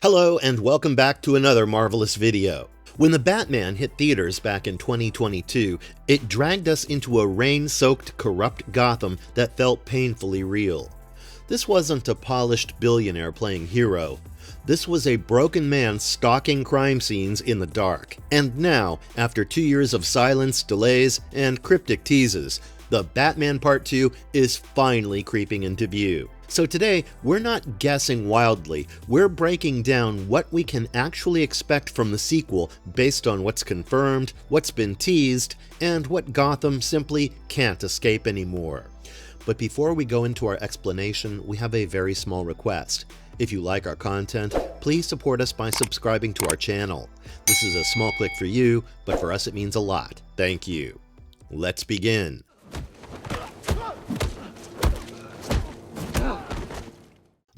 Hello and welcome back to another marvelous video. When The Batman hit theaters back in 2022, it dragged us into a rain-soaked, corrupt Gotham that felt painfully real. This wasn't a polished billionaire playing hero. This was a broken man stalking crime scenes in the dark. And now, after 2 years of silence, delays, and cryptic teases, The Batman Part 2 is finally creeping into view. So today, we're not guessing wildly, we're breaking down what we can actually expect from the sequel based on what's confirmed, what's been teased, and what Gotham simply can't escape anymore. But before we go into our explanation, we have a very small request. If you like our content, please support us by subscribing to our channel. This is a small click for you, but for us it means a lot. Thank you. Let's begin.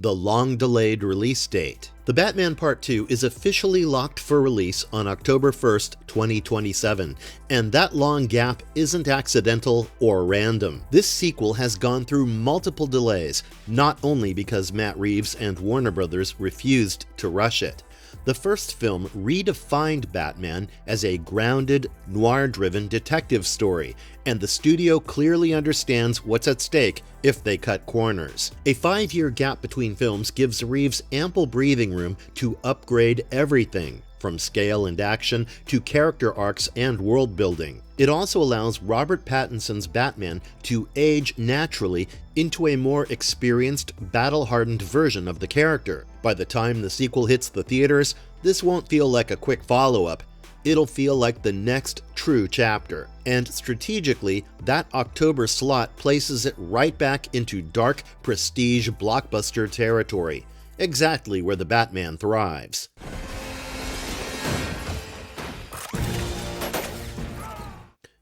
The long-delayed release date. The Batman Part 2 is officially locked for release on October 1st, 2027, and that long gap isn't accidental or random. This sequel has gone through multiple delays, not only because Matt Reeves and Warner Bros. Refused to rush it. The first film redefined Batman as a grounded, noir-driven detective story, and the studio clearly understands what's at stake if they cut corners. A 5-year gap between films gives Reeves ample breathing room to upgrade everything, from scale and action to character arcs and world building. It also allows Robert Pattinson's Batman to age naturally into a more experienced, battle-hardened version of the character. By the time the sequel hits the theaters, this won't feel like a quick follow-up. It'll feel like the next true chapter. And strategically, that October slot places it right back into dark, prestige blockbuster territory, exactly where the Batman thrives.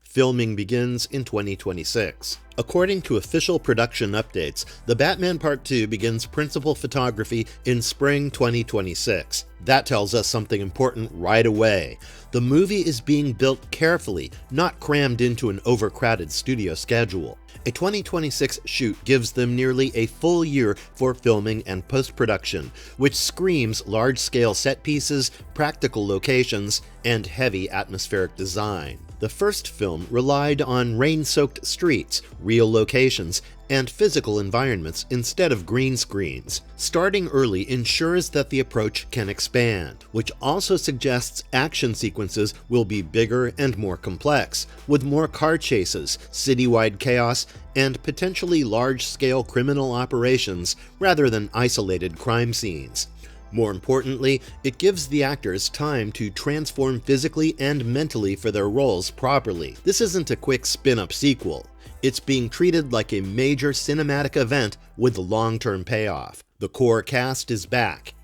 Filming begins in 2026. According to official production updates, The Batman Part 2 begins principal photography in spring 2026. That tells us something important right away. The movie is being built carefully, not crammed into an overcrowded studio schedule. A 2026 shoot gives them nearly a full year for filming and post-production, which screams large-scale set pieces, practical locations, and heavy atmospheric design. The first film relied on rain-soaked streets, real locations, and physical environments instead of green screens. Starting early ensures that the approach can expand, which also suggests action sequences will be bigger and more complex, with more car chases, citywide chaos, and potentially large-scale criminal operations rather than isolated crime scenes. More importantly, it gives the actors time to transform physically and mentally for their roles properly. This isn't a quick spin-up sequel. It's being treated like a major cinematic event with long-term payoff. The core cast is back.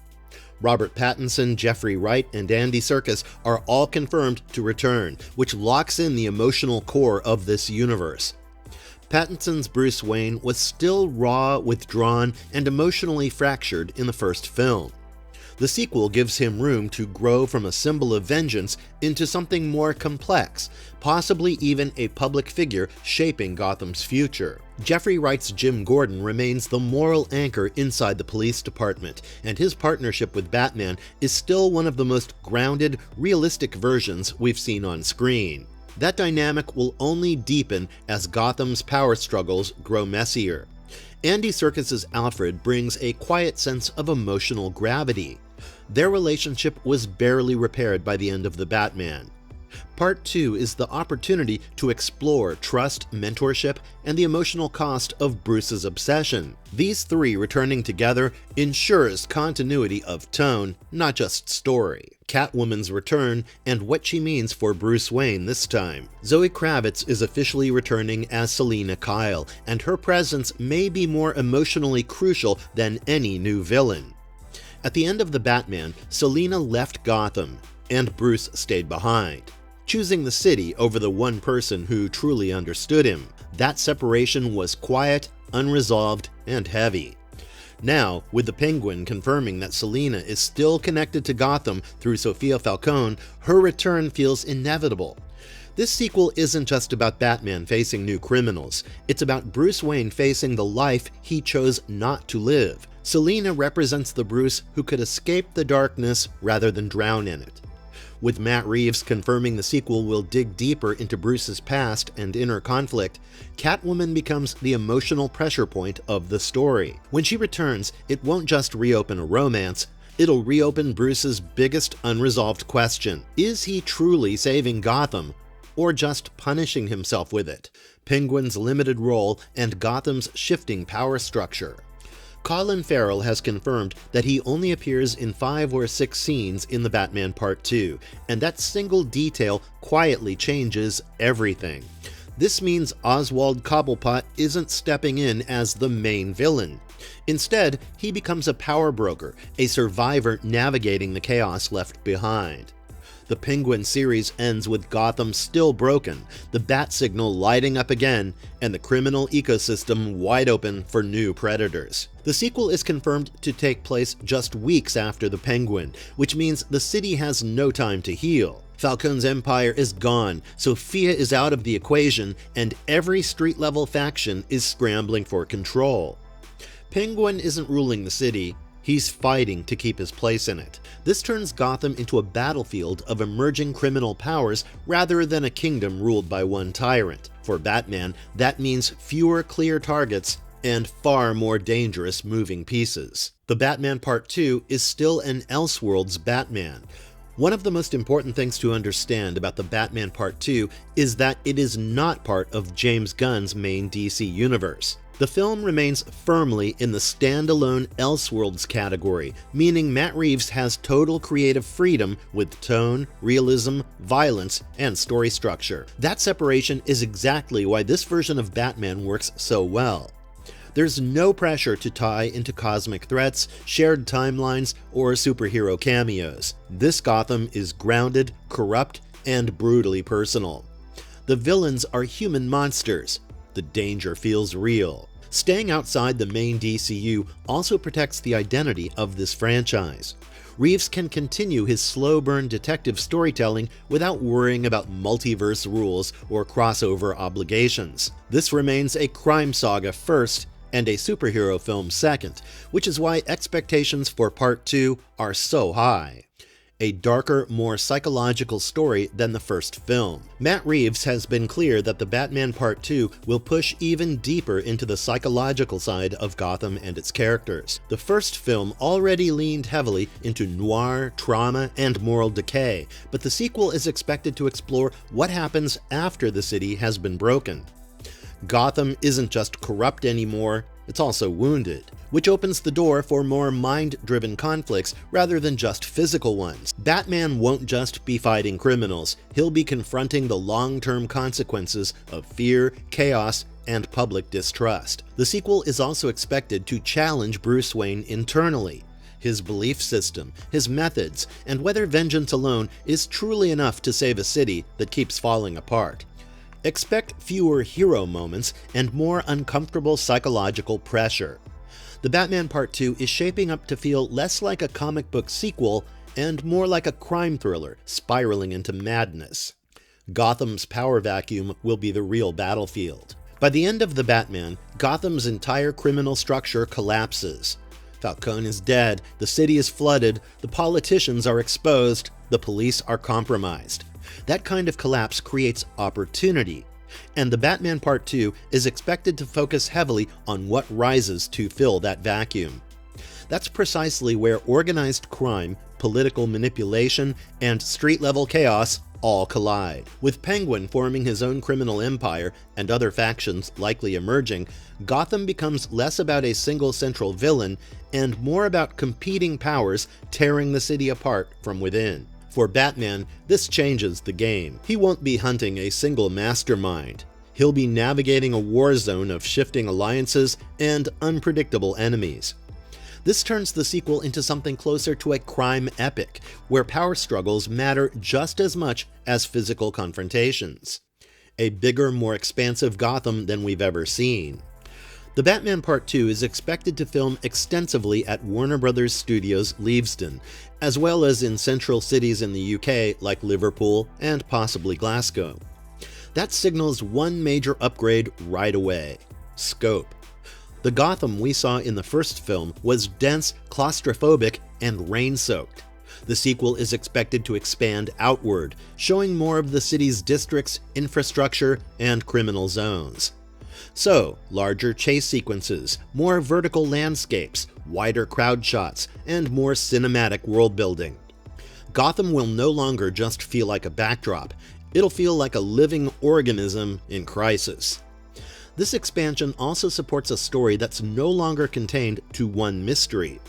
Robert Pattinson, Jeffrey Wright, and Andy Serkis are all confirmed to return, which locks in the emotional core of this universe. Pattinson's Bruce Wayne was still raw, withdrawn, and emotionally fractured in the first film. The sequel gives him room to grow from a symbol of vengeance into something more complex, possibly even a public figure shaping Gotham's future. Jeffrey Wright's Jim Gordon remains the moral anchor inside the police department, and his partnership with Batman is still one of the most grounded, realistic versions we've seen on screen. That dynamic will only deepen as Gotham's power struggles grow messier. Andy Serkis's Alfred brings a quiet sense of emotional gravity. Their relationship was barely repaired by the end of The Batman. Part 2 is the opportunity to explore trust, mentorship, and the emotional cost of Bruce's obsession. These three returning together ensures continuity of tone, not just story. Catwoman's return and what she means for Bruce Wayne this time. Zoe Kravitz is officially returning as Selina Kyle, and her presence may be more emotionally crucial than any new villain. At the end of The Batman, Selina left Gotham, and Bruce stayed behind, choosing the city over the one person who truly understood him. That separation was quiet, unresolved, and heavy. Now, with the Penguin confirming that Selina is still connected to Gotham through Sophia Falcone, her return feels inevitable. This sequel isn't just about Batman facing new criminals, it's about Bruce Wayne facing the life he chose not to live. Selina represents the Bruce who could escape the darkness rather than drown in it. With Matt Reeves confirming the sequel will dig deeper into Bruce's past and inner conflict, Catwoman becomes the emotional pressure point of the story. When she returns, it won't just reopen a romance, it'll reopen Bruce's biggest unresolved question. Is he truly saving Gotham, or just punishing himself with it? Penguin's limited role and Gotham's shifting power structure. Colin Farrell has confirmed that he only appears in 5 or 6 scenes in The Batman Part 2, and that single detail quietly changes everything. This means Oswald Cobblepot isn't stepping in as the main villain. Instead, he becomes a power broker, a survivor navigating the chaos left behind. The Penguin series ends with Gotham still broken, the bat signal lighting up again, and the criminal ecosystem wide open for new predators. The sequel is confirmed to take place just weeks after the Penguin, which means the city has no time to heal. Falcone's empire is gone, Sophia is out of the equation, and every street-level faction is scrambling for control. Penguin isn't ruling the city, he's fighting to keep his place in it. This turns Gotham into a battlefield of emerging criminal powers rather than a kingdom ruled by one tyrant. For Batman, that means fewer clear targets and far more dangerous moving pieces. The Batman Part 2 is still an Elseworlds Batman. One of the most important things to understand about the Batman Part 2 is that it is not part of James Gunn's main DC universe. The film remains firmly in the standalone Elseworlds category, meaning Matt Reeves has total creative freedom with tone, realism, violence, and story structure. That separation is exactly why this version of Batman works so well. There's no pressure to tie into cosmic threats, shared timelines, or superhero cameos. This Gotham is grounded, corrupt, and brutally personal. The villains are human monsters. The danger feels real. Staying outside the main DCU also protects the identity of this franchise. Reeves can continue his slow-burn detective storytelling without worrying about multiverse rules or crossover obligations. This remains a crime saga first and a superhero film second, which is why expectations for Part 2 are so high. A darker, more psychological story than the first film. Matt Reeves has been clear that the Batman Part 2 will push even deeper into the psychological side of Gotham and its characters. The first film already leaned heavily into noir, trauma, and moral decay, but the sequel is expected to explore what happens after the city has been broken. Gotham isn't just corrupt anymore, it's also wounded, which opens the door for more mind-driven conflicts rather than just physical ones. Batman won't just be fighting criminals, he'll be confronting the long-term consequences of fear, chaos, and public distrust. The sequel is also expected to challenge Bruce Wayne internally, his belief system, his methods, and whether vengeance alone is truly enough to save a city that keeps falling apart. Expect fewer hero moments and more uncomfortable psychological pressure. The Batman Part 2 is shaping up to feel less like a comic book sequel and more like a crime thriller spiraling into madness. Gotham's power vacuum will be the real battlefield. By the end of The Batman, Gotham's entire criminal structure collapses. Falcone is dead, the city is flooded, the politicians are exposed, the police are compromised. That kind of collapse creates opportunity, and The Batman Part 2 is expected to focus heavily on what rises to fill that vacuum. That's precisely where organized crime, political manipulation, and street-level chaos all collide. With Penguin forming his own criminal empire and other factions likely emerging, Gotham becomes less about a single central villain and more about competing powers tearing the city apart from within. For Batman, this changes the game. He won't be hunting a single mastermind. He'll be navigating a war zone of shifting alliances and unpredictable enemies. This turns the sequel into something closer to a crime epic, where power struggles matter just as much as physical confrontations. A bigger, more expansive Gotham than we've ever seen. The Batman Part 2 is expected to film extensively at Warner Bros. Studios Leavesden, as well as in central cities in the UK like Liverpool and possibly Glasgow. That signals one major upgrade right away: scope. The Gotham we saw in the first film was dense, claustrophobic, and rain-soaked. The sequel is expected to expand outward, showing more of the city's districts, infrastructure, and criminal zones. So, larger chase sequences, more vertical landscapes, wider crowd shots, and more cinematic world building. Gotham will no longer just feel like a backdrop, it'll feel like a living organism in crisis. This expansion also supports a story that's no longer contained to one mystery.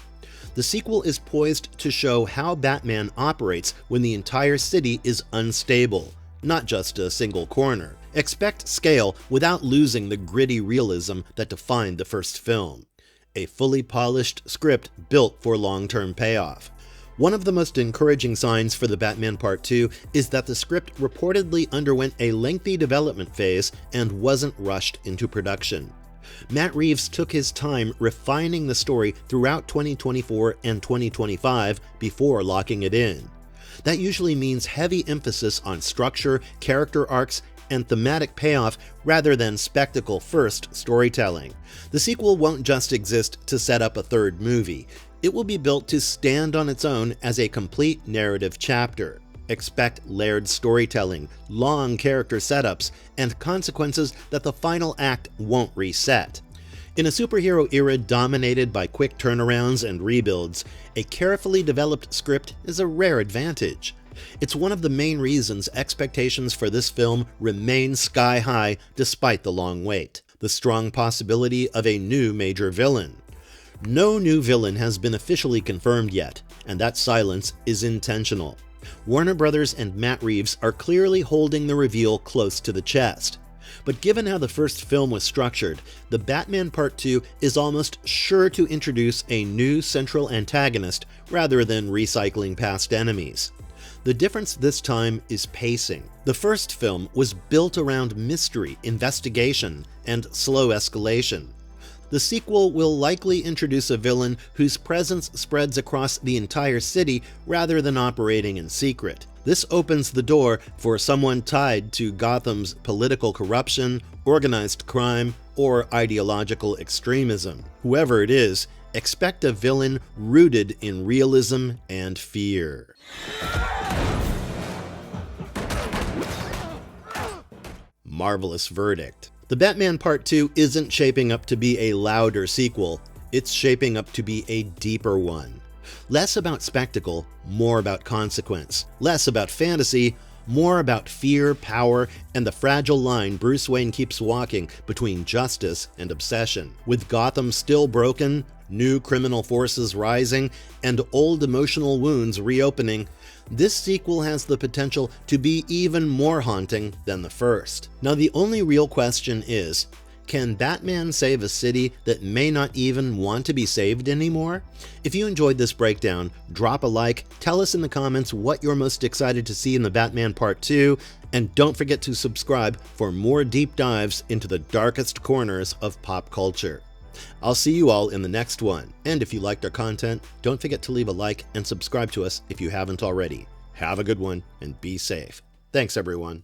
The sequel is poised to show how Batman operates when the entire city is unstable, not just a single corner. Expect scale without losing the gritty realism that defined the first film. A fully polished script built for long-term payoff. One of the most encouraging signs for the Batman Part 2 is that the script reportedly underwent a lengthy development phase and wasn't rushed into production. Matt Reeves took his time refining the story throughout 2024 and 2025 before locking it in. That usually means heavy emphasis on structure, character arcs, and thematic payoff rather than spectacle-first storytelling. The sequel won't just exist to set up a third movie. It will be built to stand on its own as a complete narrative chapter. Expect layered storytelling, long character setups, and consequences that the final act won't reset. In a superhero era dominated by quick turnarounds and rebuilds, a carefully developed script is a rare advantage. It's one of the main reasons expectations for this film remain sky high despite the long wait. The strong possibility of a new major villain. No new villain has been officially confirmed yet, and that silence is intentional. Warner Brothers and Matt Reeves are clearly holding the reveal close to the chest. But given how the first film was structured, the Batman Part 2 is almost sure to introduce a new central antagonist rather than recycling past enemies. The difference this time is pacing. The first film was built around mystery, investigation, and slow escalation. The sequel will likely introduce a villain whose presence spreads across the entire city rather than operating in secret. This opens the door for someone tied to Gotham's political corruption, organized crime, or ideological extremism. Whoever it is, expect a villain rooted in realism and fear. Marvelous verdict. The Batman Part 2 isn't shaping up to be a louder sequel, it's shaping up to be a deeper one. Less about spectacle, more about consequence. Less about fantasy, more about fear, power, and the fragile line Bruce Wayne keeps walking between justice and obsession. With Gotham still broken, new criminal forces rising, and old emotional wounds reopening, this sequel has the potential to be even more haunting than the first. Now, the only real question is, can Batman save a city that may not even want to be saved anymore? If you enjoyed this breakdown, drop a like, tell us in the comments what you're most excited to see in the Batman Part 2, and don't forget to subscribe for more deep dives into the darkest corners of pop culture. I'll see you all in the next one, and if you liked our content, don't forget to leave a like and subscribe to us if you haven't already. Have a good one, and be safe. Thanks, everyone.